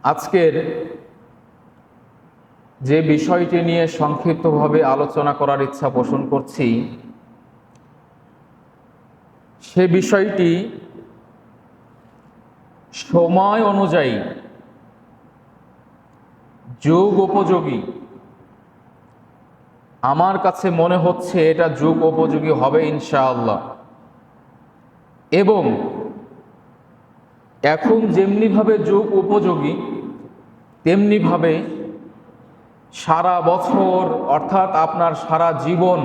আজকের যে বিষয়টি নিয়ে সংক্ষিপ্তভাবে আলোচনা করার ইচ্ছা পোষণ করছি, সে বিষয়টি সময় অনুযায়ী যুগ উপযোগী। আমার কাছে মনে হচ্ছে এটা যুগ উপযোগী হবে ইনশাআল্লাহ। এবং এখন যেমনিভাবে যুগ উপযোগী, তেমনিভাবে সারা বছর অর্থাৎ আপনার সারা জীবন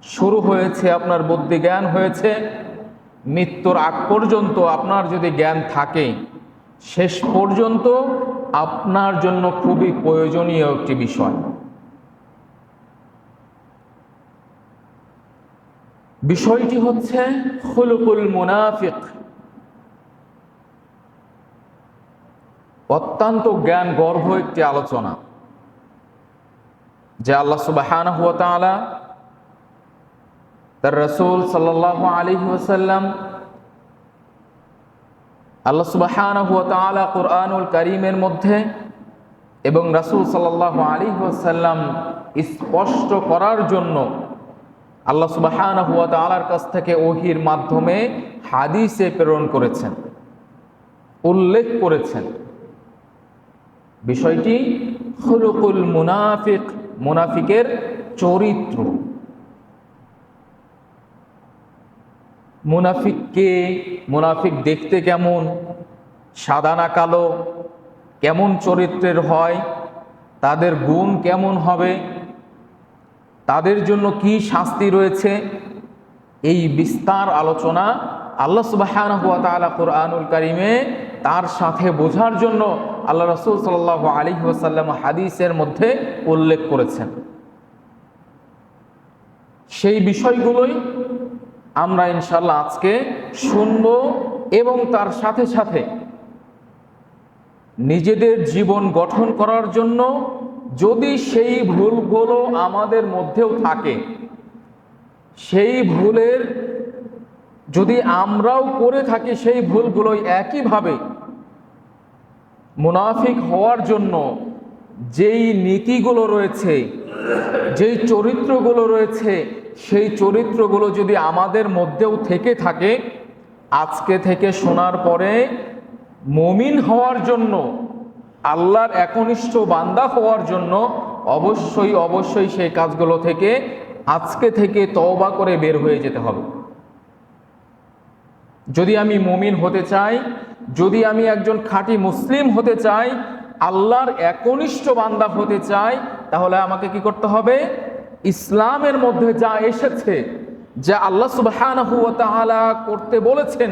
শুরু হয়েছে, আপনার বুদ্ধি জ্ঞান হয়েছে, মৃত্যুর আগ পর্যন্ত আপনার যদি জ্ঞান থাকে, শেষ পর্যন্ত আপনার জন্য খুবই প্রয়োজনীয় একটি বিষয়। বিষয়টি হচ্ছে খুলুকুল মুনাফিক। অত্যন্ত জ্ঞান গর্ভ একটি আলোচনা, যে আল্লাহ সুবহানাহু ওয়া তাআলা তার রাসূল সাল্লাল্লাহু আলাইহি ওয়াসাল্লাম, আল্লাহ সুবহানাহু ওয়া তাআলা কুরআনুল কারীমের মধ্যে এবং রাসূল সাল্লাল্লাহু আলাইহি ওয়াসাল্লাম স্পষ্ট করার জন্য আল্লাহ সুবহানাহু ওয়া তাআলার কাছ থেকে ওহীর মাধ্যমে হাদিসে প্রেরণ করেছেন, উল্লেখ করেছেন। বিষয়টি খুলুকুল মুনাফিক, মুনাফিকের চরিত্র। মুনাফিক কে? মুনাফিক দেখতে কেমন? সাদা না কালো? কেমন চরিত্রের হয়? তাদের গুণ কেমন হবে? তাদের জন্য কি শাস্তি রয়েছে? এই বিস্তার আলোচনা আল্লাহ সুবহানাহু ওয়া তাআলা কুরআনুল কারীমে তার সাথে বোঝার জন্য আল্লাহ রাসূল সাল্লাল্লাহু আলাইহি ওয়াসাল্লাম হাদিসের মধ্যে উল্লেখ করেছেন। সেই বিষয়গুলোই আমরা ইনশাআল্লাহ আজকে শুনব এবং তার সাথে সাথে নিজেদের জীবন গঠন করার জন্য যদি সেই ভুলগুলো আমাদের মধ্যেও থাকে, সেই ভুলের যদি আমরাও করে থাকি, সেই ভুলগুলো একইভাবে মুনাফিক হওয়ার জন্য যেই নীতিগুলো রয়েছে, যেই চরিত্রগুলো রয়েছে, সেই চরিত্রগুলো যদি আমাদের মধ্যেও থেকে থাকে, আজকে থেকে শোনার পরে মুমিন হওয়ার জন্য, আল্লাহর একনিষ্ঠ বান্দা হওয়ার জন্য অবশ্যই অবশ্যই সেই কাজগুলো থেকে আজকে থেকে তওবা করে বের হয়ে যেতে হবে। যদি আমি মুমিন হতে চাই, যদি আমি একজন খাঁটি মুসলিম হতে চাই, আল্লাহর একনিষ্ঠ বান্দা হতে চাই, তাহলে আমাকে কি করতে হবে? ইসলামের মধ্যে যা এসেছে, যা আল্লাহ সুবহানাহু ওয়া তাআলা করতে বলেছেন,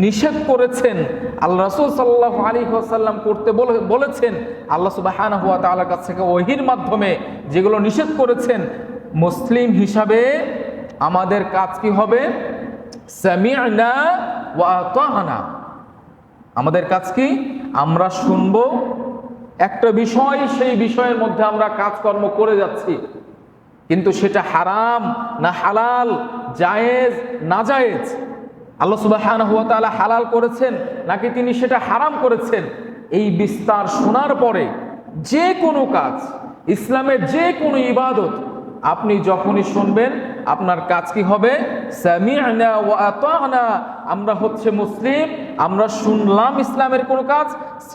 নিষেধ করেছেন, আল্লাহ রাসূল সাল্লাল্লাহু আলাইহি ওয়াসাল্লাম করতে বলেছেন, আল্লাহ সুবহানাহু ওয়া তাআলার কাছ থেকে ওহীর মাধ্যমে যেগুলো নিষেধ করেছেন, মুসলিম হিসাবে আমাদের কাজ কি হবে? সামি'না ওয়া আতা'না। আমাদের কাজ কি? আমরা শুনবো একটা বিষয়, সেই বিষয়ের মধ্যে আমরা কাজকর্ম করে যাচ্ছি, কিন্তু সেটা হারাম না হালাল, জায়েজ না জায়েজ, আল্লাহ সুবহানাহু ওয়া তাআলা হালাল করেছেন নাকি তিনি সেটা হারাম করেছেন, এই বিস্তার শোনার পরে যে কোনো কাজ, ইসলামের যে কোনো ইবাদত আপনি যখনই শুনবেন, আপনার কাজ কি হবে? সামি'না ওয়া আতা'না। আমরা হচ্ছে মুসলিম, আমরা শুনলাম ইসলামের কোনো কাজ,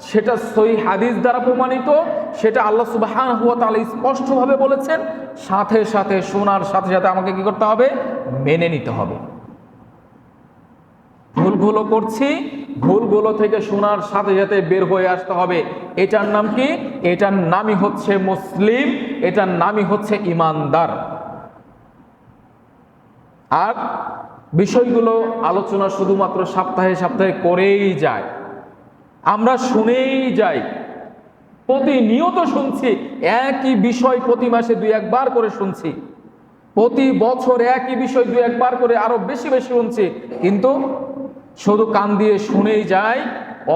সেটা সহিহ হাদিস দ্বারা প্রমাণিত, সেটা আল্লাহ সুবহানাহু ওয়া তাআলা স্পষ্টভাবে বলেছেন, সাথে সাথে শোনার সাথে সাথে আমাকে কি করতে হবে? মেনে নিতে হবে। ভুলগুলো করছি, ভুলগুলো থেকে শোনার সাথে সাথে বের হয়ে আসতে হবে। এটার নাম কি? এটার নামই হচ্ছে মুসলিম, এটার নামই হচ্ছে ইমানদার। আর বিষয়গুলো আলোচনা শুধুমাত্র সপ্তাহে সপ্তাহে করেই যায়, আমরা শুনেই যাই, প্রতিনিয়ত শুনছি একই বিষয়, প্রতি মাসে 2-1 করে শুনছি, প্রতি বছর একই বিষয় 2-1 করে আরো বেশি বেশি শুনছি, কিন্তু শুধু কান দিয়ে শুনেই যাই,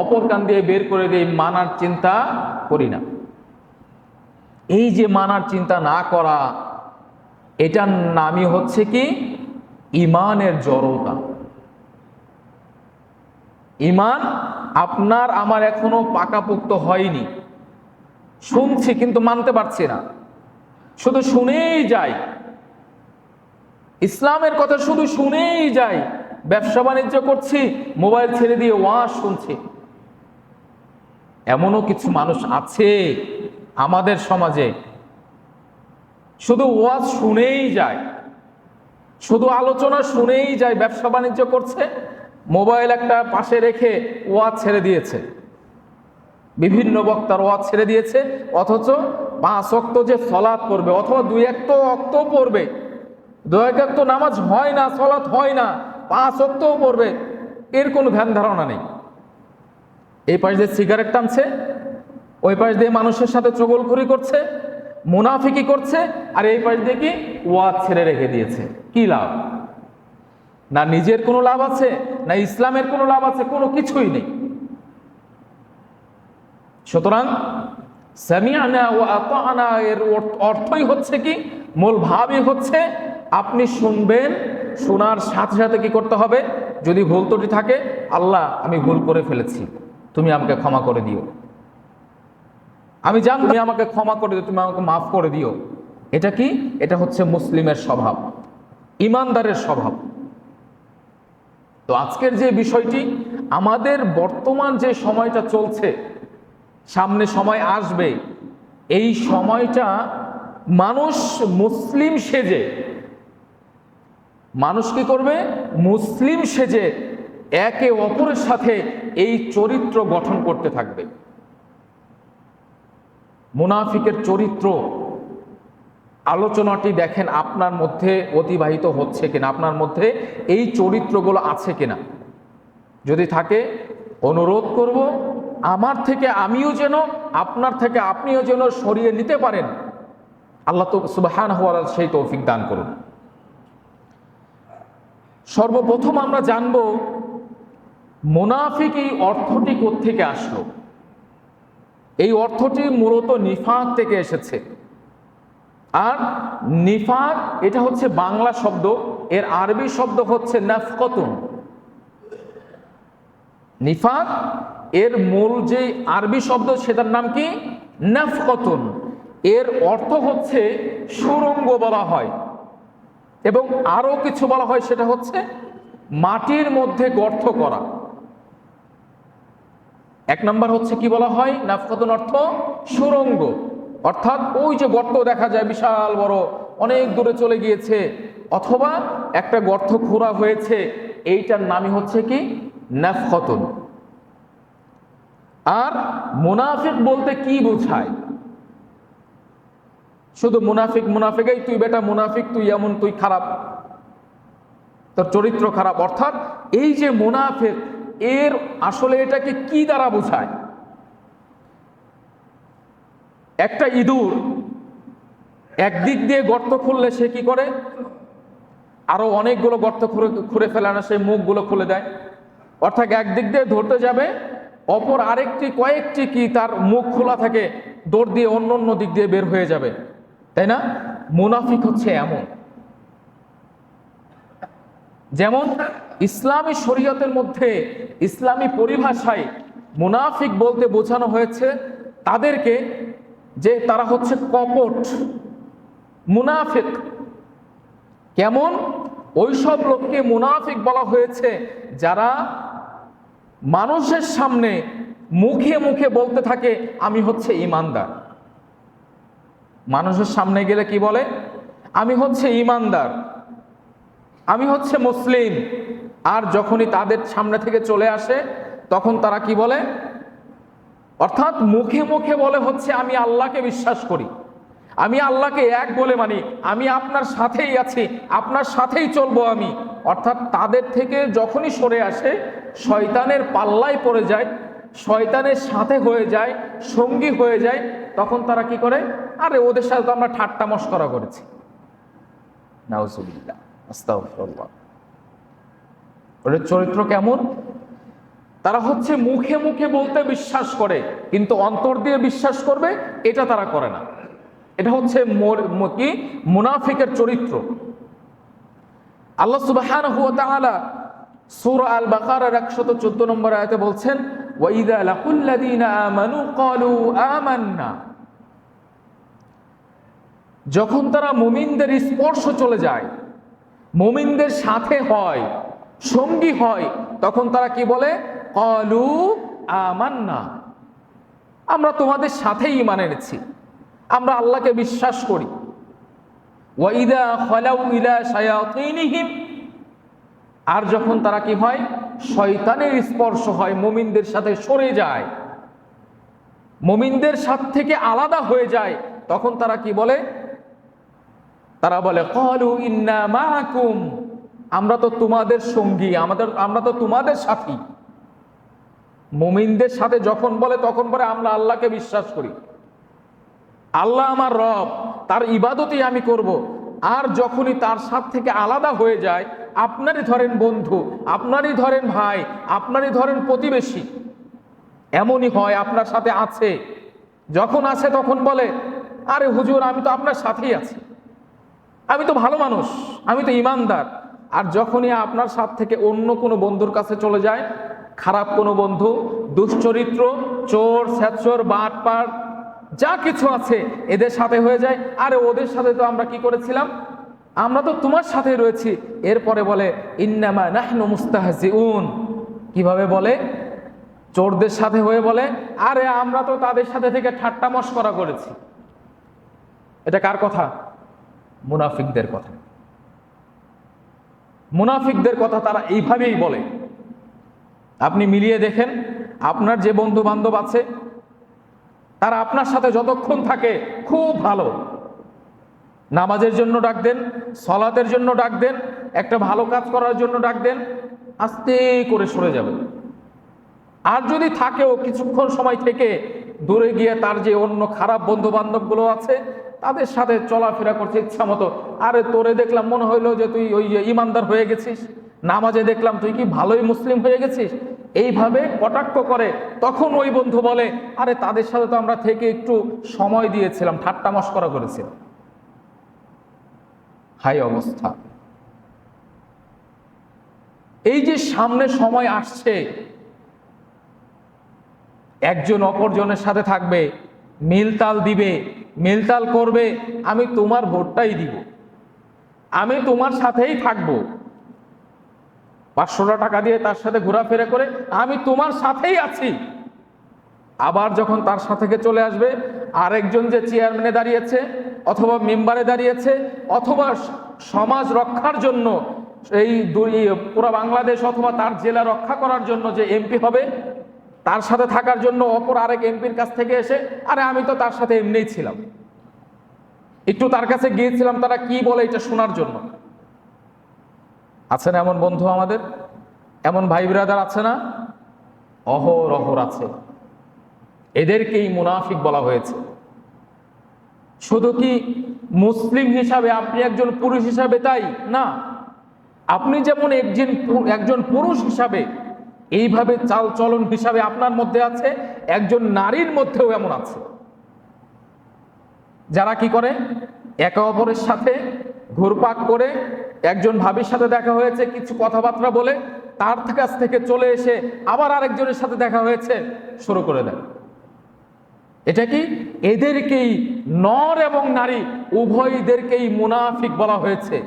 অপর কান দিয়ে বের করে দিয়ে মানার চিন্তা করি না। এই যে মানার চিন্তা না করা, এটার নামই হচ্ছে কি? ঈমানের জড়তা। ঈমান আপনার আমার এখনো পাকাপোক্ত হয়নি, শুনছি কিন্তু মানতে পারছি না, শুধু শুনেই যাই, ইসলামের কথা শুধু শুনেই যাই, ব্যবসা বাণিজ্য করছি, মোবাইল ছেড়ে দিয়ে ওয়াজ শুনছি। এমনও কিছু মানুষ আছে আমাদের সমাজে, শুধু ওয়াজ শুনেই যায়, শুধু আলোচনা শুনেই যায়, ব্যবসা বাণিজ্য করছে, মোবাইল একটা পাশে রেখে ওয়াজ ছেড়ে দিয়েছে, বিভিন্ন বক্তার ওয়াজ ছেড়ে দিয়েছে, অথচ 5 ওয়াক্ত যে সালাত পড়বে অথবা 2-1 ওয়াক্ত পড়বে, 2-1 ওয়াক্ত নামাজ হয় না, সালাত হয় না, 5 ওয়াক্তও পড়বে, এর কোনো ধ্যান ধারণা নেই। এই পাশ দিয়ে সিগারেট টানছে, ওই পাশ দিয়ে মানুষের সাথে চগলখড়ি করছে, মুনাফিকি করছে, আর এই পাশ দিয়ে কি ওয়াজ ছেড়ে রেখে দিয়েছে। কি লাভ? না নিজের কোনো লাভ আছে, না ইসলামের কোনো লাভ আছে, কোনো কিছুই নেই। সুতরাং সামিআনা ওয়া আতা'না এর অর্থই হচ্ছে কি, মূল ভাবই হচ্ছে আপনি শুনবেন, শোনার সাথে সাথে কি করতে হবে, যদি ভুল ত্রুটি থাকে, আল্লাহ আমি ভুল করে ফেলেছি, তুমি আমাকে ক্ষমা করে দিও, আমি জানি তুমি আমাকে ক্ষমা করে দিও, তুমি আমাকে মাফ করে দিও। এটা কি? এটা হচ্ছে মুসলিমের স্বভাব, ইমানদারের স্বভাব। তো আজকের যে বিষয়টি, আমাদের বর্তমান যে সময়টা চলছে, সামনে সময় আসবে, এই সময়টা মানুষ মুসলিম সেজে, মানুষ কি করবে, মুসলিম সেজে একে অপরের সাথে এই চরিত্র গঠন করতে থাকবে। মুনাফিকের চরিত্র আলোচনাটি দেখেন আপনার মধ্যে অতিবাহিত হচ্ছে কিনা, আপনার মধ্যে এই চরিত্রগুলো আছে কিনা। যদি থাকে, অনুরোধ করব আমার থেকে আমিও যেন, আপনার থেকে আপনিও যেন সরিয়ে নিতে পারেন। আল্লাহ তো সুবহানাহু ওয়া তাআলা সেই তৌফিক দান করুন। সর্বপ্রথম আমরা জানব মুনাফিক এই অর্থটি কোত্থেকে আসলো। এই অর্থটি মূলত নিফাক থেকে এসেছে। আর নিফাক এটা হচ্ছে বাংলা শব্দ, এর আরবি শব্দ হচ্ছে নাফকাতুন। নিফাক এর মূল যে আরবি শব্দ সেটার নাম কি? নাফকাতুন। এর অর্থ হচ্ছে সুড়ঙ্গ বলা হয়, এবং আরো কিছু বলা হয়, সেটা হচ্ছে মাটির মধ্যে গর্ত করা। এক নম্বর হচ্ছে কি বলা হয়, নাফকাতুন অর্থ সুড়ঙ্গ, অর্থাৎ ওই যে গর্ত দেখা যায় বিশাল বড়, অনেক দূরে চলে গিয়েছে, অথবা একটা গর্ত খোঁড়া হয়েছে, এইটার নামই হচ্ছে কি নাফকাতুন। আর মুনাফিক বলতে কি বোঝায়? শুধু মুনাফিক মুনাফিকই, তুই বেটা মুনাফিক, তুই এমন, তুই খারাপ, তোর চরিত্র খারাপ, অর্থাৎ এই যে মুনাফিক, এর আসলে এটাকে কি দ্বারা বোঝায়? একটা ইঁদুর একদিক দিয়ে গর্ত খুললে সে কি করে, আরো অনেকগুলো গর্ত খুঁড়ে ফেলে না, সেই মুখগুলো খুলে দেয়। অর্থাৎ একদিক দিয়ে ধরতে যাবে, অপর আরেকটি কয়েকটি কি তার মুখ খোলা থাকে, দৌড় দিয়ে অন্য অন্য দিক দিয়ে বের হয়ে যাবে, তাই না? মুনাফিক হচ্ছে এমন। যেমন ইসলামী শরীয়তের মধ্যে, ইসলামী পরিভাষায় মুনাফিক বলতে বোঝানো হয়েছে তাদেরকে যে তারা হচ্ছে কপট মুনাফিক। কেমন? ওইসব লোককে মুনাফিক বলা হয়েছে যারা মানুষের সামনে মুখে মুখে বলতে থাকে আমি হচ্ছে ইমানদার। মানুষের সামনে গেলে কি বলে? আমি হচ্ছে ইমানদার, আমি হচ্ছে মুসলিম। আর যখনই তাদের সামনে থেকে চলে আসে তখন তারা কি বলে? অর্থাৎ মুখে মুখে বলে হচ্ছে আমি আল্লাহকে বিশ্বাস করি, আমি আল্লাহকে এক বলে মানি, আমি আপনার সাথেই আছি, আপনার সাথেই চলবো আমি। অর্থাৎ তাদের থেকে যখনই সরে আসে শয়তানের পাল্লায় পড়ে যায়, শয়তানের সাথে হয়ে যায়, সঙ্গী হয়ে যায়, তখন তারা কি করে? আরে ওদের সাথে তো আমরা ঠাট্টা মশকরা করেছি। নাউজুবিল্লাহ, আস্তাগফিরুল্লাহ। ওদের চরিত্র কেমন? তারা হচ্ছে মুখে মুখে বলতে বিশ্বাস করে, কিন্তু অন্তর দিয়ে বিশ্বাস করবে এটা তারা করে না। এটা হচ্ছে কি মুনাফিকের চরিত্র। আল্লাহ সুবহানাহু ওয়া তাআলা সূরা আল বাকারার 114 নম্বর আয়াতে বলছেন, ওয়াইদা লাকুল্লাযীনা আমানু ক্বালু আমান্না, যখন তারা মুমিনদের স্পর্শ চলে যায়, মুমিনদের সাথে হয়, সঙ্গী হয়, তখন তারা কি বলে? ক্বালু আমান্না, আমরা তোমাদের সাথেই ঈমান এনেছি, আমরা আল্লাহকে বিশ্বাস করি। ওয়াইদা খালাউ ইলা শায়াতিনিহিম, আর যখন তারা কি হয়? শয়তানের স্পর্শ হয়, মুমিনদের সাথে সরে যায়, মুমিনদের সাথে থেকে আলাদা হয়ে যায়, তখন তারা কি বলে? তারা বলে ক্বালু ইন্না মাআকুম, আমরা তো তোমাদের সঙ্গী, আমরা তো তোমাদের সাথী। মুমিনদের সাথে যখন বলে তখন বলে আমরা আল্লাহকে বিশ্বাস করি, আল্লাহ আমার রব, তার ইবাদতই আমি করব। আর যখনই তার সাথ থেকে আলাদা হয়ে যায়, আপনারই ধরেন বন্ধু, আপনারই ধরেন ভাই, আপনারই ধরেন প্রতিবেশী, এমনই হয় আপনার সাথে আছে, যখন আছে তখন বলে আরে হুজুর আমি তো আপনার সাথেই আছি, আমি তো ভালো মানুষ, আমি তো ইমানদার। আর যখনই আপনার সাথ থেকে অন্য কোনো বন্ধুর কাছে চলে যায়, খারাপ কোনো বন্ধু, দুশ্চরিত্র, চোর, ছ্যাচর, বাটপার, যা কিছু আছে এদের সাথে হয়ে যায়, আরে ওদের সাথে তো আমরা কি করেছিলাম, আমরা তো তোমার সাথে রয়েছি। এরপরে বলে ইন্নামা নাহনু মুস্তাহজিউন, কিভাবে বলে? চোরদের সাথে হয়ে বলে আরে আমরা তো তাদের সাথে থেকে ঠাট্টা মশকরা করেছি। এটা কার কথা? মুনাফিকদের কথা। মুনাফিকদের কথা তারা এইভাবেই বলে। আপনি মিলিয়ে দেখেন, আপনার যে বন্ধু বান্ধব আছে তারা আপনার সাথে যতক্ষণ থাকে খুব ভালো, নামাজের জন্য ডাক দেন, সলাতের জন্য ডাক দেন, একটা ভালো কাজ করার জন্য ডাক দেন, আস্তে করে সরে যাবে। আর যদি থাকেও কিছুক্ষণ সময় থেকে দূরে গিয়ে তার যে অন্য খারাপ বন্ধু বান্ধবগুলো আছে তাদের সাথে চলাফেরা করছে ইচ্ছা মতো, আরে তোরে দেখলাম মনে হইলো যে তুই ওই ইমানদার হয়ে গেছিস, নামাজে দেখলাম তুই কি ভালোই মুসলিম হয়ে গেছিস, এইভাবে কটাক্ষ করে। তখন ওই বন্ধু বলে আরে তাদের সাথে তো আমরা থেকে একটু সময় দিয়েছিলাম, ঠাট্টা মশকরা করেছিলাম। হাই অবস্থা! এই যে সামনে সময় আসছে, একজন অপরজনের সাথে থাকবে, মিলতাল দিবে, মিলতাল করবে, আমি তোমার ভোটটাই দিব, আমি তোমার সাথেই থাকবো, 500 টাকা দিয়ে তার সাথে ঘোরাফেরা করে আমি তোমার সাথেই আছি। আবার যখন তার সাথে চলে আসবে আরেকজন যে চেয়ারম্যানে দাঁড়িয়েছে অথবা মেম্বারে দাঁড়িয়েছে অথবা সমাজ রক্ষার জন্য এই পুরো বাংলাদেশ অথবা তার জেলা রক্ষা করার জন্য যে এমপি হবে, তার সাথে থাকার জন্য অপর আরেক এমপির কাছ থেকে এসে আরে আমি তো তার সাথে এমনিই ছিলাম, একটু তার কাছে গিয়েছিলাম তারা কি বলে এটা শোনার জন্য। আছে না এমন বন্ধু আমাদের, এমন ভাই ব্রাদার আছে না? অহরহ আছে। এদেরকেই মুনাফিক বলা হয়েছে। শুধু কি মুসলিম হিসাবে আপনি একজন পুরুষ হিসাবে তাই না, আপনি যেমন একজন পুরুষ হিসাবে এইভাবে চাল চলন হিসাবে আপনার মধ্যে আছে, একজন নারীর মধ্যেও এমন আছে যারা কি করে একে অপরের সাথে ঘুরপাক করে, একজন ভাবির সাথে দেখা হয়েছে কিছু কথাবার্তা বলে তার কাছ থেকে চলে এসে আবার আরেকজনের সাথে দেখা হয়েছে শুরু করে দেয়। এটা কি? এদেরকেই, নর এবং নারী উভয়দেরকেই মুনাফিক বলা হয়েছে।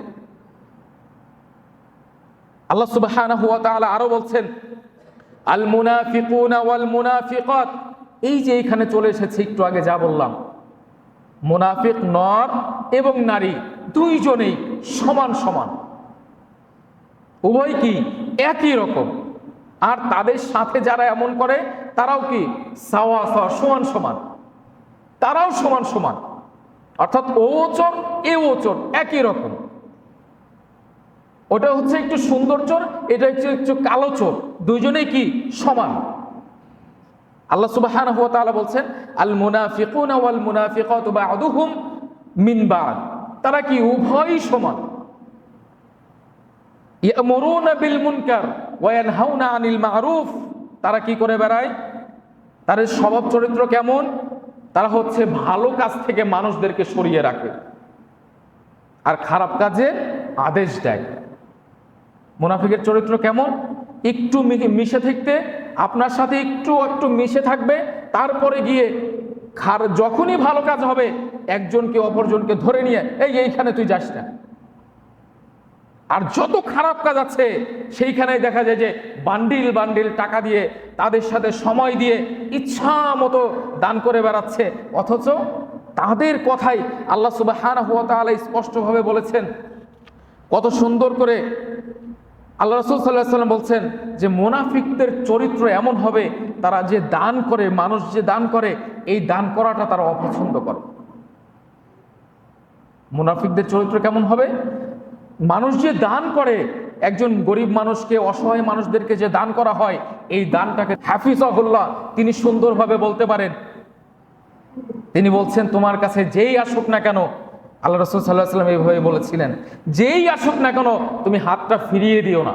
আল্লাহ সুবহানাহু ওয়া তাআলা আরো বলছেন আল মুনাফিকুনা ওয়াল মুনাফিকাত, এই যে এখানে চলে এসেছে একটু আগে যা বললাম, মুনাফিক নর এবং নারী দুইজনেই সমান সমান, উভয় কি একই রকম। আর তাদের সাথে যারা এমন করে তারাও কি সাওয়া সাওয়া, সমান সমান, তারাও সমান সমান, অর্থাৎ ও চোর এও চোর, একই রকম। ওটা হচ্ছে একটু সুন্দর চোর, এটা হচ্ছে একটু কালো চোর, দুইজনেই কি সমান। আল্লাহ সুবহানাহু ওয়া তাআলা বলছেন আল মুনাফিকুনা ওয়াল মুনাফিকাতু বা'দুহুম মিন বা'দ, তারা কি উভয়ই সমান। ইয়ামুরুনা বিল মুনকার ওয়া ইয়ানহাউনা আনিল মা'রুফ, তারা কি করে বেড়ায়, তাদের স্বভাব চরিত্র কেমন? তারা হচ্ছে ভালো কাজ থেকে মানুষদেরকে সরিয়ে রাখে আর খারাপ কাজে আদেশ দেয়। মুনাফিকের চরিত্র কেমন? একটু মিশে থাকতে, আপনার সাথে একটু একটু মিশে থাকবে, তারপরে গিয়ে যখনই ভালো কাজ হবে একজনকে অপরজনকে ধরে নিয়ে এইখানে তুই যাস না। আর যত খারাপ কাজ আছে সেইখানেই দেখা যায় যে বান্ডিল বান্ডিল টাকা দিয়ে তাদের সাথে সময় দিয়ে ইচ্ছা মতো দান করে বেড়াচ্ছে, অথচ তাদের কথাই আল্লাহ সুবহানাহু ওয়া তাআলা স্পষ্টভাবে বলেছেন। কত সুন্দর করে আল্লাহ রাসূল সাল্লাল্লাহু আলাইহি ওয়াসাল্লাম বলছেন যে মুনাফিকদের চরিত্র এমন হবে, তারা যে দান করে, মানুষ যে দান করে, এই দান করাটা তারা অপছন্দ করে। মুনাফিকদের চরিত্র কেমন হবে? মানুষ যে দান করে, একজন গরিব মানুষকে, অসহায় মানুষদেরকে যে দান করা হয়, এই দানটাকে হাফিজাহুল্লাহ তিনি সুন্দরভাবে বলতে পারেন। তিনি বলছেন তোমার কাছে যেই আসুক না কেন, আল্লাহ রাসূল সাল্লাল্লাহু আলাইহি ওয়াসাল্লাম এইভাবে বলেছিলেন, যেই আসুক না কেন তুমি হাতটা ফিরিয়ে দিও না।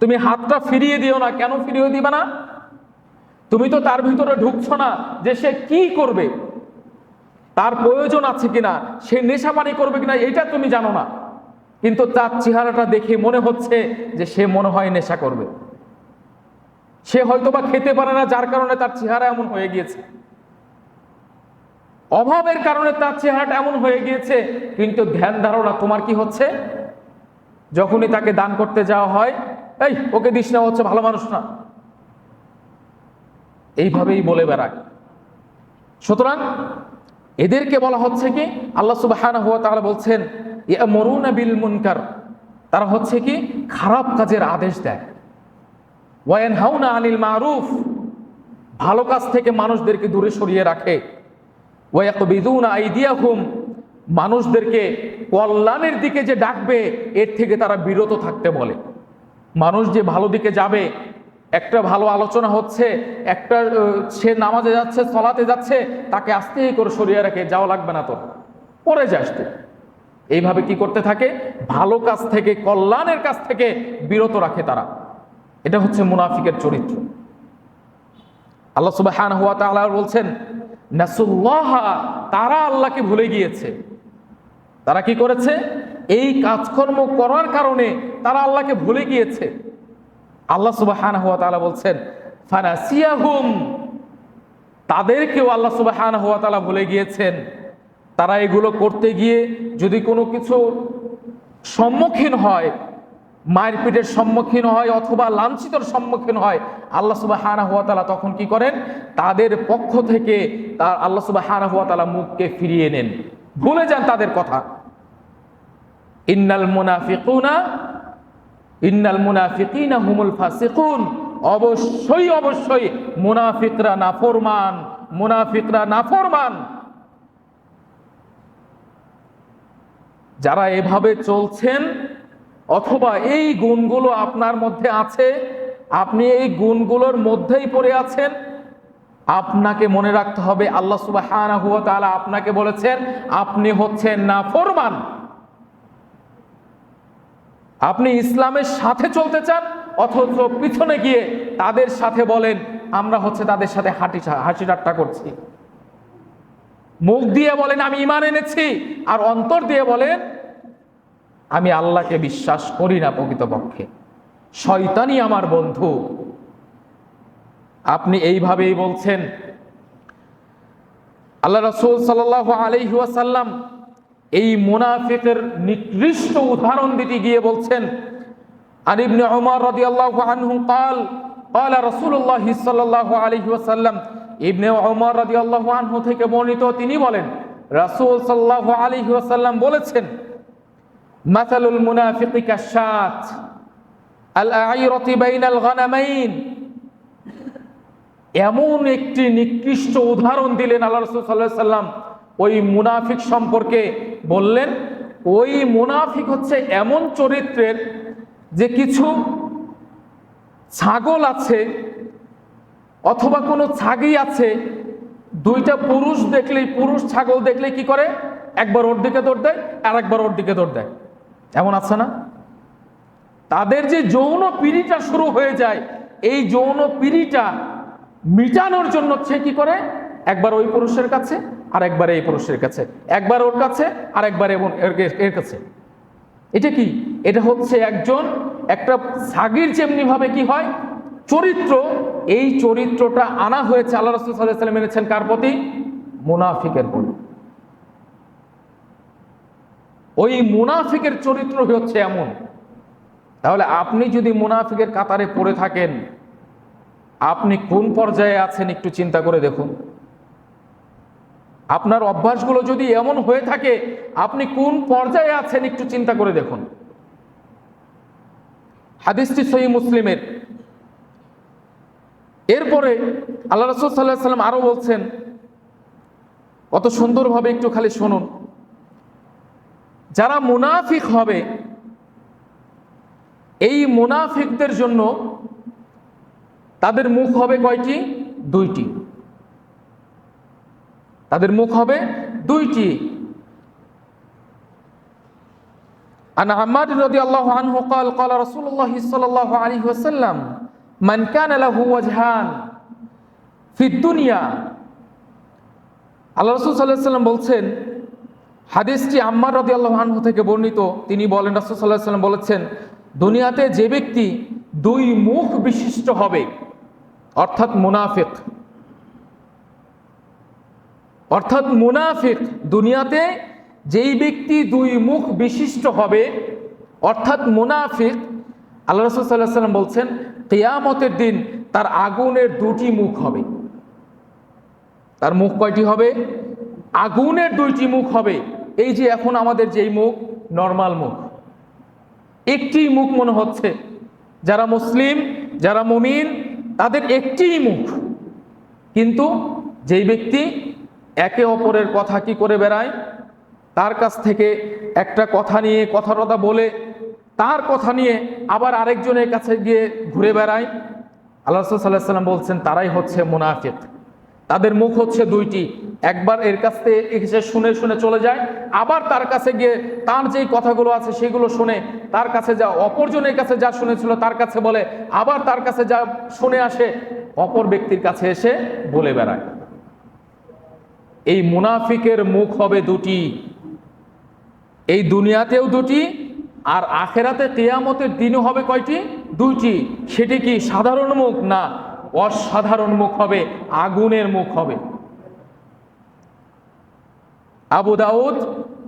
তুমি হাতটা ফিরিয়ে দিও না। কেন ফিরিয়ে দিবা না? তুমি তো তার ভিতরে ঢুকছো না যে সে কি করবে, তার প্রয়োজন আছে কিনা, সে নেশা পানি করবে কিনা, এটা তুমি জানো না, কিন্তু তার চেহারাটা দেখে মনে হচ্ছে যে সে মনে হয় নেশা করবে। সে হয়তোবা খেতে পারে না, যার কারণে তার চেহারা এমন হয়ে গিয়েছে, অভাবের কারণে তার চেহারাটা এমন হয়ে গিয়েছে, কিন্তু ধ্যান ধারণা তোমার কি হচ্ছে? যখনই তাকে দান করতে যাওয়া হয়, এই ওকে দিস না, হচ্ছে ভালো মানুষ না, এইভাবেই বলে বেড়ায়। সুতরাং এদেরকে বলা হচ্ছে কি, আল্লাহ সুবহানাহু ওয়া তাআলা বলছেন ইয়ামুরুনা বিল মুনকার, তারা হচ্ছে কি খারাপ কাজের আদেশ দেয়, ওয়া ইয়ানহাউনা আনিল মারুফ, ভালো কাজ থেকে মানুষদেরকে দূরে সরিয়ে রাখে, ওয়া ইয়াকবিদুনা আইদিয়াহুম, মানুষদেরকে কল্যাণের দিকে যে ডাকবে এর থেকে তারা বিরত থাকতে বলে। মানুষ যে ভালো দিকে যাবে, একটা ভালো আলোচনা হচ্ছে, একটা সে নামাজে যাচ্ছে, সালাতে যাচ্ছে, তাকে আস্তে করে সরিয়ে রাখে, যাওয়া লাগবে না, তো পরে যাস তুই। এইভাবে কি করতে থাকে? ভালো কাজ থেকে, কল্যাণের কাজ থেকে বিরত রাখে তারা। এটা হচ্ছে মুনাফিকের চরিত্র। আল্লাহ সুবহানাহু ওয়া তাআলা বলছেন নাসুল্লাহ, তারা আল্লাহকে ভুলে গিয়েছে। তারা কি করেছে? এই কাজকর্ম করার কারণে তারা আল্লাহকে ভুলে গিয়েছে। আল্লাহ সুবহানাহু ওয়া তাআলা বলছেন ফানাসিয়াহুম, তাদেরকেও আল্লাহ সুবহানাহু ওয়া তাআলা ভুলে গিয়েছেন। তারা এগুলো করতে গিয়ে যদি কোনো কিছু সম্মুখীন হয়, মায়ের পিঠের সম্মুখীন হয় অথবা লাঞ্ছিতর সম্মুখীন হয়, আল্লাহ সুবহানাহু ওয়া তাআলা তখন কি করেন? তাদের পক্ষ থেকে তার আল্লাহ সুবহানাহু ওয়া তাআলা মুখকে ফিরিয়ে নেন, ভুলে যান তাদের কথা। ইন্নাল মুনাফিকিনা হুমুল ফাসিকুন, অবশ্যই অবশ্যই মুনাফিকরা নাফরমান, মুনাফিকরা নাফরমান। যারা এভাবে চলছেন অথবা এই গুণগুলো আপনার মধ্যে আছে, আপনি এই গুণগুলোর মধ্যেই পড়ে আছেন, আপনাকে মনে রাখতে হবে আল্লাহ সুবহানাহু ওয়া তাআলা আপনাকে বলেছেন আপনি হচ্ছেন নাফরমান। আপনি ইসলামের সাথে চলতে চান, অথচ পিছনে গিয়ে তাদের সাথে বলেন আমরা হচ্ছে তাদের সাথে হাসি ঠাট্টা করছি। মুখ দিয়ে বলেন আমি ঈমান এনেছি, আর অন্তর দিয়ে বলেন আমি আল্লাহকে বিশ্বাস করি না, প্রকৃতপক্ষে শয়তানই আমার বন্ধু। আপনি এইভাবেই বলছেন। আল্লাহ রাসূল সাল্লাল্লাহু আলাইহি ওয়াসাল্লাম এই মুনাফিকের নিকৃষ্ট উদাহরণ দিতে গিয়ে বলছেন, আন ইবনে উমর রাদিয়াল্লাহু আনহু قال قال رسول الله সাল্লাল্লাহু আলাইহি ওয়াসাল্লাম, ইবনে উমর রাদিয়াল্লাহু আনহু থেকে বর্ণিত, তিনি বলেন রাসূল সাল্লাল্লাহু আলাইহি ওয়াসাল্লাম বলেছেন, মাসালুল মুনাফিকি কাশাত আল আইরাতি বাইনাল গানামাইন, এমন একটি নিকৃষ্ট উদাহরণ দিলেন আল্লাহ রাসূল সাল্লাল্লাহু আলাইহি ওয়াসাল্লাম ওই মুনাফিক সম্পর্কে। বললেন ওই মুনাফিক হচ্ছে এমন চরিত্রের যে কিছু ছাগল আছে অথবা কোনো ছাগি আছে, দুইটা পুরুষ দেখলেই, পুরুষ ছাগল দেখলে কি করে? একবার ওর দিকে দৌড় দেয় আর একবার ওর দিকে দৌড় দেয়, এমন আছে না? তাদের যে যৌন পিড়িটা শুরু হয়ে যায়, এই যৌন পিড়িটা মিটানোর জন্য সে কি করে? একবার ওই পুরুষের কাছে আর একবার এই পুরুষের কাছে, একবার ওর কাছে আর একবার এর কাছে। এটা কি? এটা হচ্ছে একটা সাগীর যেমনি ভাবে কি হয় চরিত্র, এই চরিত্রটা আনা হয়েছে আল্লাহ রাসূল সাল্লাল্লাহু আলাইহি ওয়াসাল্লাম এনেছেন কার প্রতি? মুনাফিকের প্রতি। ওই মুনাফিকের চরিত্র হচ্ছে এমন। তাহলে আপনি যদি মুনাফিকের কাতারে পড়ে থাকেন, আপনি কোন পর্যায়ে আছেন একটু চিন্তা করে দেখুন। আপনার অভ্যাসগুলো যদি এমন হয়ে থাকে, আপনি কোন পর্যায়ে আছেন একটু চিন্তা করে দেখুন। হাদিসটি সহিহ মুসলিমের। এরপরে আল্লাহ রাসূল সাল্লাল্লাহু আলাইহি ওয়াসাল্লাম আরো বলছেন, কত সুন্দরভাবে একটু খালি শুনুন। যারা মুনাফিক হবে, এই মুনাফিকদের জন্য তাদের মুখ হবে কয়টি? দুইটি। তাদের মুখ হবে দুইটি। আন আম্মার রাদিয়াল্লাহু আনহু قال قال رسول الله صلى الله عليه وسلم من كان له وجهان في الدنيا। আল্লাহ রাসূল সাল্লাল্লাহু আলাইহি ওয়াসাল্লাম বলছেন, হাদিসটি আম্মার রাদিয়াল্লাহু আনহু থেকে বর্ণিত, তিনি বলেন রাসূল সাল্লাল্লাহু আলাইহি ওয়াসাল্লাম বলেছেন, দুনিয়াতে যে ব্যক্তি দুই মুখ বিশিষ্ট হবে, অর্থাৎ মুনাফিক, দুনিয়াতে যেই ব্যক্তি দুই মুখ বিশিষ্ট হবে অর্থাৎ মুনাফিক, আল্লাহ রাসূল সাল্লাল্লাহু আলাইহি ওয়াসাল্লাম বলছেন কিয়ামতের দিন তার আগুনের দুটি মুখ হবে। তার মুখ কয়টি হবে? আগুনের দুইটি মুখ হবে। এই যে এখন আমাদের যেই মুখ নরমাল মুখ, একটি মুখ মনে হচ্ছে, যারা মুসলিম যারা মুমিন তাদের একটি মুখ, কিন্তু যেই ব্যক্তি একে অপরের কথা কি করে বেড়ায়, তার কাছ থেকে একটা কথা নিয়ে কথা বলে তার কথা নিয়ে আবার আরেকজনের কাছে গিয়ে ঘুরে বেড়ায়, আল্লাহ রাসূল সাল্লাল্লাহু আলাইহি ওয়াসাল্লাম বলছেন তারাই হচ্ছে মুনাফিক। তাদের মুখ হচ্ছে দুইটি, একবার এর কাছ থেকে এসে শুনে শুনে চলে যায়, আবার তার কাছে গিয়ে তার যেই কথাগুলো আছে সেগুলো শুনে তার কাছে যা অপরজনের কাছে যা শুনেছিল তার কাছে বলে, আবার তার কাছে যা শুনে আসে অপর ব্যক্তির কাছে এসে বলে বেড়ায়। এই মুনাফিকের মুখ হবে দুটি, এই দুনিয়াতেও দুটি, আর আখেরাতে কিয়ামতের দিনও হবে কয়টি? দুইটি। সেটি কি সাধারণ মুখ? না, অসাধারণ মুখ হবে, আগুনের মুখ হবে। আবু দাউদ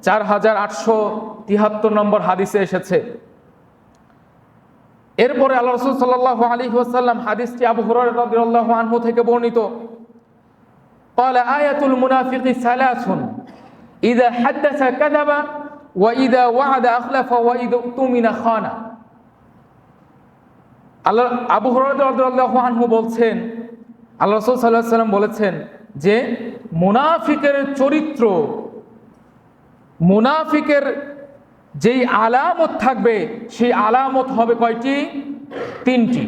4873 নম্বর হাদিসে এসেছে। এরপরে আল্লাহ রাসূল সাল্লাল্লাহু আলাইহি ওয়াসাল্লাম, হাদিসটি আবু হুরায়রা রাদিয়াল্লাহু আনহু থেকে বর্ণিত, قال آية المنافق ثلاث إذا حدث كذب وإذا وعد أخلف وإذا اؤتمن خان। আল্লাহ আবু হুরায়রা রাদিয়াল্লাহু আনহু বলছেন, আল্লাহ রাসূল সাল্লাল্লাহু আলাইহি ওয়াসাল্লাম বলেছেন যে মুনাফিকের চরিত্র, মুনাফিকের যেই আলামত থাকবে সেই আলামত হবে কয়টি? তিনটি।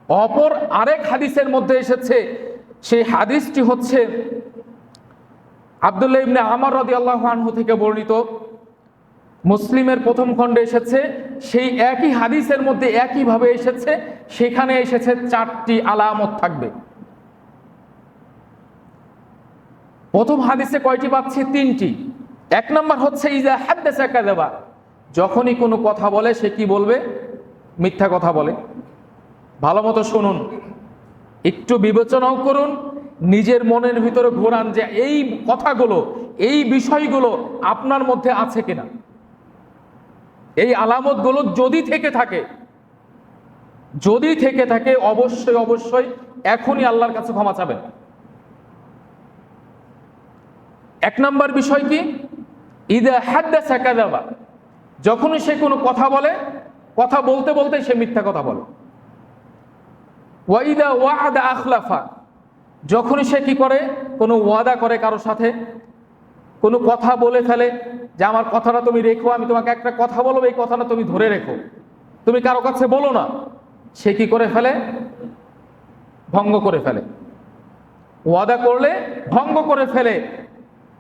অপর আরেক হাদিসের মধ্যে এসেছে, সেই হাদিসটি হচ্ছে আব্দুল্লাহ ইবনে আমর রাদিয়াল্লাহু আনহু থেকে বর্ণিত, মুসলিমের প্রথম খণ্ডে এসেছে। সেই একই হাদিসের মধ্যে একইভাবে এসেছে, সেখানে এসেছে চারটি আলামত থাকবে। প্রথম হাদিসে কয়টি পাচ্ছি? তিনটি। এক নম্বর হচ্ছে ইজা হাদ্দাসা কাযাবা, যখনই কোনো কথা বলে সে কি বলবে? মিথ্যা কথা বলে। ভালো মতো শুনুন, একটু বিবেচনাও করুন, নিজের মনের ভিতরে ঘোরান যে এই কথাগুলো, এই বিষয়গুলো আপনার মধ্যে আছে কিনা। এই আলামতগুলো যদি থেকে থাকে অবশ্যই এখনই আল্লাহর কাছে ক্ষমা চাবেন। এক নম্বর বিষয় কি? ইদা হাদ্দাসা কাযাবা, যখনই সে কোনো কথা বলে, কথা বলতে বলতে সে মিথ্যা কথা বলে। ওয়া ইদা ওয়া'আদা আখলাফা, যখনই সে কি করে? কোনো ওয়াদা করে কারো সাথে, কোনো কথা বলে ফেলে যে আমার কথাটা তুমি রেখো, আমি তোমাকে একটা কথা বলবো, এই কথাটা তুমি ধরে রেখো, তুমি কারো কাছে বলো না। সে কি করে ফেলে? ভঙ্গ করে ফেলে। ওয়াদা করলে ভঙ্গ করে ফেলে।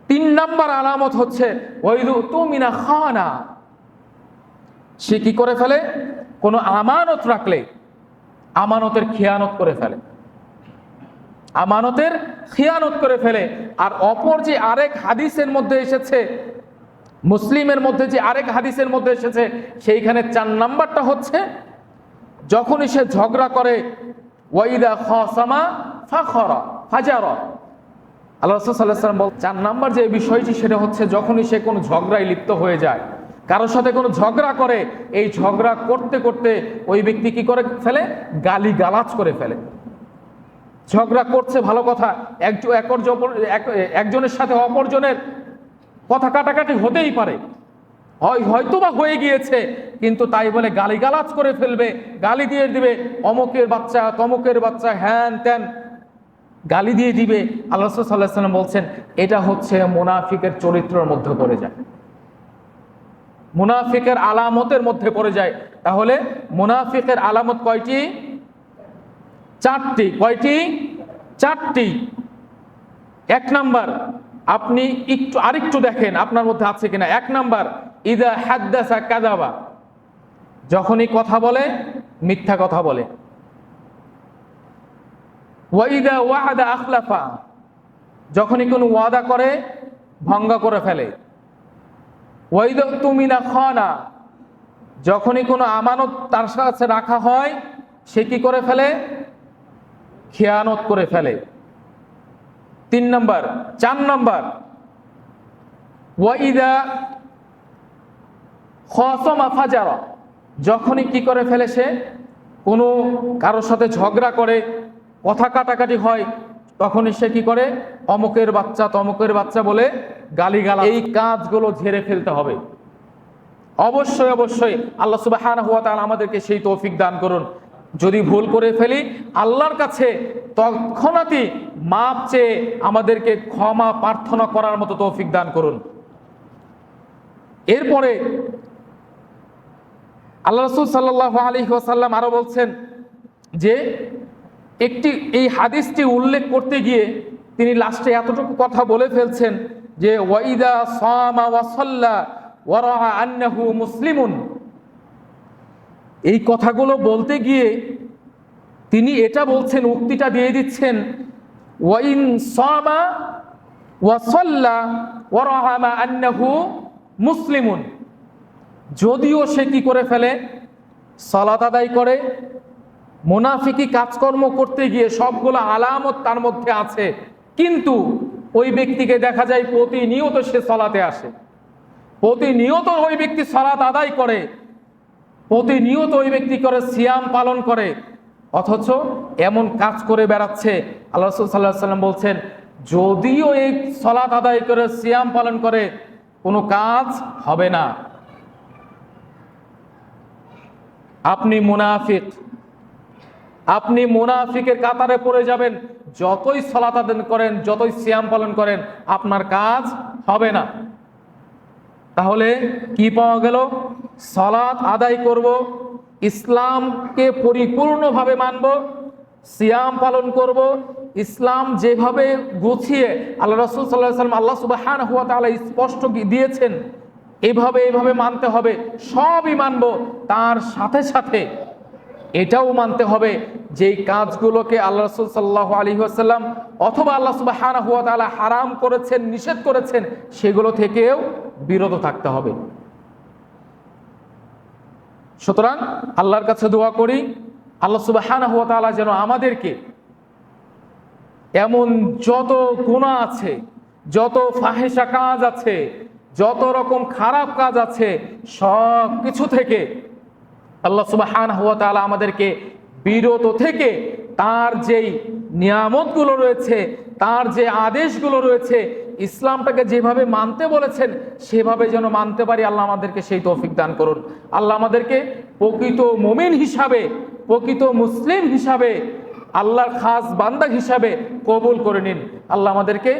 তিন নাম্বার আলামত হচ্ছে ওয়াইদু তুমিনা খানা, সে কি করে ফেলে? কোনো আমানত রাখলে আমানতের খেয়ানত করে ফেলে, আমানতের খেয়ানত করে ফেলে। আর অপর যে আরেক হাদিসের মধ্যে এসেছে, মুসলিমের মধ্যে যে আরেক হাদিসের মধ্যে এসেছে সেইখানে 4 নাম্বারটা হচ্ছে যখনই সে ঝগড়া করে ওয়াইদা খাসামা ফাখরা ফাজারা। আল্লাহ রাসূল সাল্লাল্লাহু আলাইহি ওয়াসাল্লাম বলেন 4 নাম্বার যে বিষয়টি সেটা হচ্ছে যখনই সে কোনো ঝগড়ায় লিপ্ত হয়ে যায়, কারোর সাথে কোনো ঝগড়া করে, এই ঝগড়া করতে করতে ওই ব্যক্তি কি করে ফেলে, গালি গালাজ করে ফেলে। ঝগড়া করছে ভালো কথা, একজনের সাথে অপরজনের কথা কাটাকাটি হতেই পারে, হয়তো বা হয়ে গিয়েছে, কিন্তু তাই বলে গালিগালাজ করে ফেলবে, গালি দিয়ে দিবে, অমুকের বাচ্চা তমুকের বাচ্চা, হ্যান ত্যান গালি দিয়ে দিবে। আল্লাহ রাসূল সাল্লাল্লাহু আলাইহি ওয়াসাল্লাম বলছেন এটা হচ্ছে মুনাফিকের চরিত্রের মধ্যে পড়ে যায়, মুনাফিকের আলামতের মধ্যে পড়ে যায়। তাহলে মুনাফিকের আলামত কয়টি? 4টি। কয়টি? 4টি। 1 নাম্বার, আপনি আরেকটু দেখেন আপনার মধ্যে আছে কিনা। 1 নাম্বার, ইদা হাদ্দাসা কাযাবা, যখনই কথা বলে মিথ্যা কথা বলে। ওয়া ইদা ওয়া'আদা আখলাফা, যখনই কোনো ওয়াদা করে ভঙ্গ করে ফেলে। ওয়া ইদা তুমিনা খানা, যখনই কোনো আমানত তার কাছে রাখা হয় সে কি করে ফেলে, খেয়ানত করে ফেলে। 3 নাম্বার। 4 নাম্বার, ওয়াইদা খাসামা ফাজারা, যখনই কি করে ফেলে সে কোনো কারোর সাথে ঝগড়া করে, কথা কাটাকাটি হয়, তখনই সে কি করে, অমুকের বাচ্চা তমুকের বাচ্চা বলে গালিগালাজ। এই কাজগুলো ঝেড়ে ফেলতে হবে। অবশ্যই অবশ্যই আল্লাহ সুবহানাহু ওয়া তাআলা আমাদেরকে সেই তৌফিক দান করুন। যদি ভুল করে ফেলি আল্লাহর কাছে তৎক্ষণাৎই মাপ চেয়ে আমাদেরকে ক্ষমা প্রার্থনা করার মতো তৌফিক দান করুন। এরপরে আল্লাহ রাসূল সাল্লাল্লাহু আলাইহি ওয়াসাল্লাম আরো বলছেন যে এই হাদিসটি উল্লেখ করতে গিয়ে তিনি লাস্টে এতটুকু কথা বলে ফেলছেন যে ওয়াইদা সামা ওয়া সাল্লা ওয়া রাআ আন্নাহু মুসলিমুন। এই কথাগুলো বলতে গিয়ে তিনি এটা বলছেন, উক্তিটা দিয়ে দিচ্ছেন, ওয়াইন সামা ওয়া সাল্লা ওয়া রাআ আন্নাহু মুসলিমুন, যদিও সে কি করে ফেলে, সালাত আদায় করে, মুনাফিকি কাজকর্ম করতে গিয়ে সবগুলো আলামত তার মধ্যে আছে, কিন্তু ওই ব্যক্তিকে দেখা যায় প্রতিনিয়ত সে সালাতে আসে, প্রতিনিয়ত ওই ব্যক্তি সালাত আদায় করে, প্রতিনিয়ত ওই ব্যক্তি করে সিয়াম পালন করে, অথচ এমন কাজ করে বেড়াচ্ছে। আল্লাহ রাসূল সাল্লাল্লাহু আলাইহি ওয়াসাল্লাম বলছেন যদিও এই সালাত আদায় করে সিয়াম পালন করে কোনো কাজ হবে না, আপনি মুনাফিক, আপনি মুনাফিকের কাতারে পড়ে যাবেন। যতই সালাত আদায় করেন, যতই সিয়াম পালন করেন, আপনার কাজ হবে না। তাহলে কি পাওয়া গেল? সালাত আদায় করব, ইসলামকে পরিপূর্ণভাবে মানব, সিয়াম পালন করব, ইসলাম যেভাবে গুছিয়ে আল্লাহ রাসূল সাল্লাল্লাহু আলাইহি ওয়াসাল্লাম আল্লাহ সুবহানাহু ওয়া তাআলা স্পষ্ট দিয়েছেন এইভাবে মানতে হবে, সবই মানব। তার সাথে সাথে এটাও মানতে হবে যেই কাজগুলোকে আল্লাহ রাসূল সাল্লাল্লাহু আলাইহি ওয়াসাল্লাম অথবা আল্লাহ সুবহানাহু ওয়া তাআলা হারাম করেছেন, নিষেধ করেছেন, সেগুলো থেকেও বিরত থাকতে হবে। সুতরাং আল্লাহর কাছে দোয়া করি আল্লাহ সুবহানাহু ওয়া তাআলা যেন আমাদেরকে এমন যত গুনাহ আছে, যত ফাহেসা কাজ আছে, যত রকম খারাপ কাজ আছে, সব কিছু থেকে আল্লাহ সুবহানাহু ওয়া তাআলা আমাদেরকে বিরত থেকে তার যেই নিয়ামতগুলো রয়েছে, তার যে আদেশগুলো রয়েছে, ইসলামটাকে যেভাবে মানতে বলেছেন সেভাবে যেন মানতে পারি। আল্লাহ আমাদেরকে সেই তৌফিক দান করুন। আল্লাহ আমাদেরকে প্রকৃত মুমিন হিসাবে, প্রকৃত মুসলিম হিসাবে, আল্লাহর খাস বান্দা হিসাবে কবুল করে নিন। আল্লাহ আমাদেরকে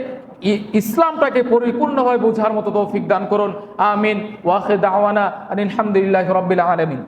ইসলামটাকে পরিপূর্ণভাবে বোঝার মতো তৌফিক দান করুন। আমিন। ওয়া আখির দাওয়ানা আনিল হামদুলিল্লাহি রাব্বিল আলামিন।